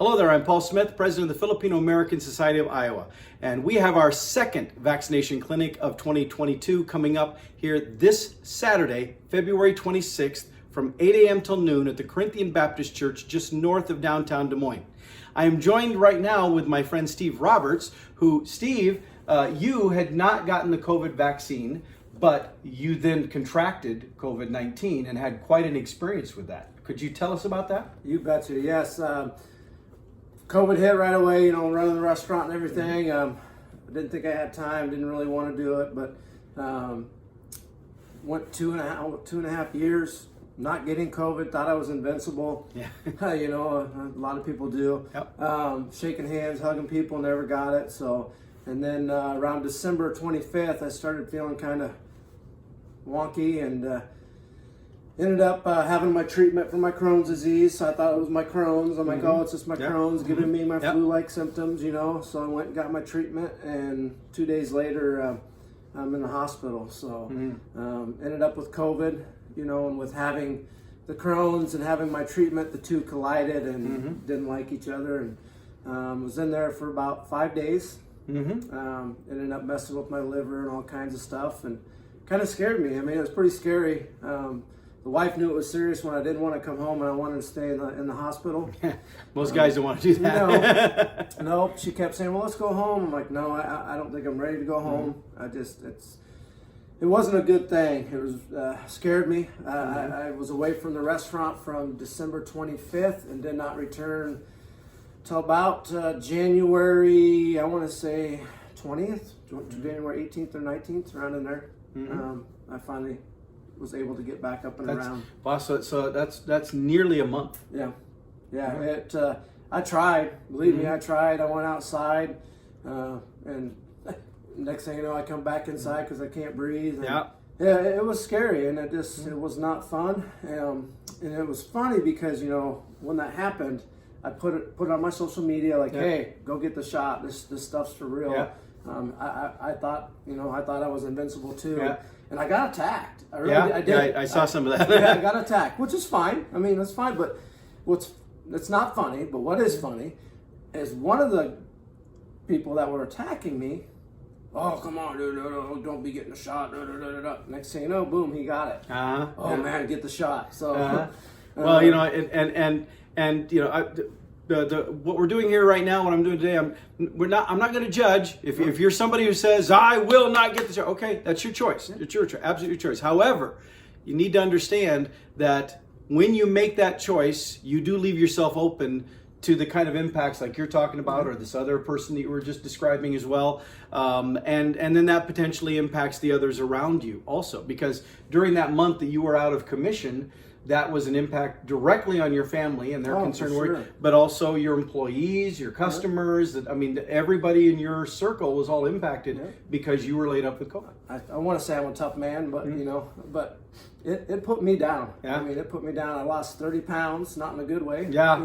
Hello there, I'm Paul Smith, President of the Filipino-American Society of Iowa, and we have our second vaccination clinic of 2022 coming up here this Saturday, February 26th from 8 a.m. till noon at the Corinthian Baptist Church just north of downtown Des Moines. I am joined right now with my friend Steve Roberts, who, Steve, you had not gotten the COVID vaccine, but you then contracted COVID-19 and had quite an experience with that. Could you tell us about that? You betcha, yes. COVID hit right away, running the restaurant and everything. I didn't think I had time, didn't really want to do it, but went two and a half years not getting COVID, thought I was invincible. Yeah. A lot of people do. Yep. Shaking hands, hugging people, never got it. So, and then around December 25th, I started feeling kind of wonky and ended up having my treatment for my Crohn's disease. So I thought it was my Crohn's. I'm like, oh, it's just my Crohn's giving me my flu-like symptoms, So I went and got my treatment, and 2 days later, I'm in the hospital. So ended up with COVID, and with having the Crohn's and having my treatment, the two collided and didn't like each other. And was in there for about 5 days. Ended up messing with my liver and all kinds of stuff, and kind of scared me. I mean, it was pretty scary. The wife knew it was serious when I didn't want to come home and I wanted to stay in the hospital. Most guys don't want to do that. No, she kept saying, well, let's go home. I'm like, no, I don't think I'm ready to go home. It wasn't a good thing. It was scared me. I was away from the restaurant from December 25th and did not return till about January, I want to say 20th, January 18th or 19th, around in there. I finally was able to get back up and around. Wow, so that's nearly a month. Yeah. I tried. Believe me, I tried. I went outside, and next thing you know, I come back inside because I can't breathe. And yeah, it was scary, and it was not fun. And it was funny because when that happened, I put it on my social media like, hey, go get the shot. This stuff's for real. Yeah. I thought I was invincible too. Yeah. And I got attacked. I did. Yeah, I saw some of that. Yeah, I got attacked, which is fine. I mean, that's fine. But it's not funny. But what is funny is one of the people that were attacking me. Oh, come on, dude! Don't be getting a shot. Next thing you know, boom, he got it. Man, get the shot. So, well, and what we're doing here right now, what I'm doing today, I'm not going to judge. If you're somebody who says I will not get the shot, okay, that's your choice. It's your choice, absolutely your choice. However, you need to understand that when you make that choice, you do leave yourself open to the kind of impacts like you're talking about, or this other person that you were just describing as well, and then that potentially impacts the others around you also, because during that month that you were out of commission, that was an impact directly on your family and their concern, sure. But also your employees, your customers. I mean, everybody in your circle was all impacted because you were laid up with COVID. I want to say I'm a tough man, but but it put me down. Yeah. I mean, it put me down. I lost 30 pounds, not in a good way. Yeah,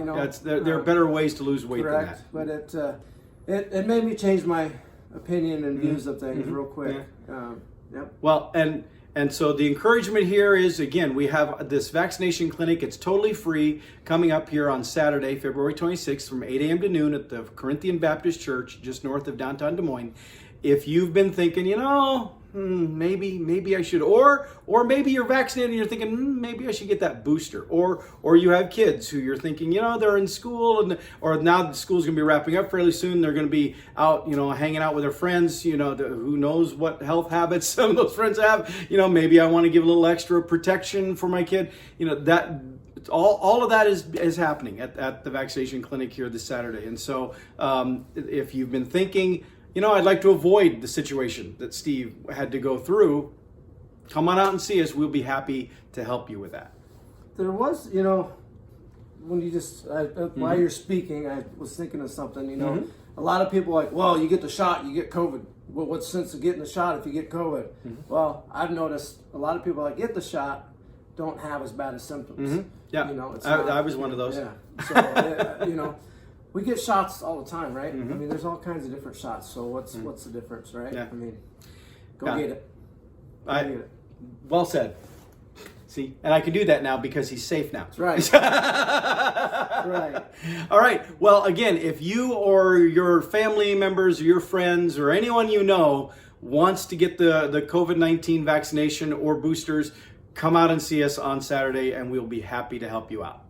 there are better ways to lose weight correct, than that. But it made me change my opinion and views of things real quick. Well, and so the encouragement here is, again, we have this vaccination clinic. It's totally free, coming up here on Saturday, February 26th from 8 a.m. to noon at the Corinthian Baptist Church just north of downtown Des Moines. If you've been thinking, maybe I should, or maybe you're vaccinated and you're thinking, maybe I should get that booster, or you have kids who you're thinking, they're in school, or now the school's going to be wrapping up fairly soon. They're going to be out, hanging out with their friends, who knows what health habits some of those friends have. Maybe I want to give a little extra protection for my kid. That all of that is happening at the vaccination clinic here this Saturday. And so if you've been thinking, I'd like to avoid the situation that Steve had to go through, come on out and see us. We'll be happy to help you with that. There was, when you just, while you're speaking, I was thinking of something, a lot of people are like, well, you get the shot, you get COVID. Well, what's the sense of getting the shot if you get COVID? Well, I've noticed a lot of people that get the shot don't have as bad as symptoms. Yeah, I was one of those. Yeah, so, we get shots all the time, right? I mean, there's all kinds of different shots. So what's the difference, right? Yeah. I mean, go get it. Well said. See, and I can do that now because he's safe now. That's right. That's right. All right. Well, again, if you or your family members or your friends or anyone you know wants to get the COVID-19 vaccination or boosters, come out and see us on Saturday and we'll be happy to help you out.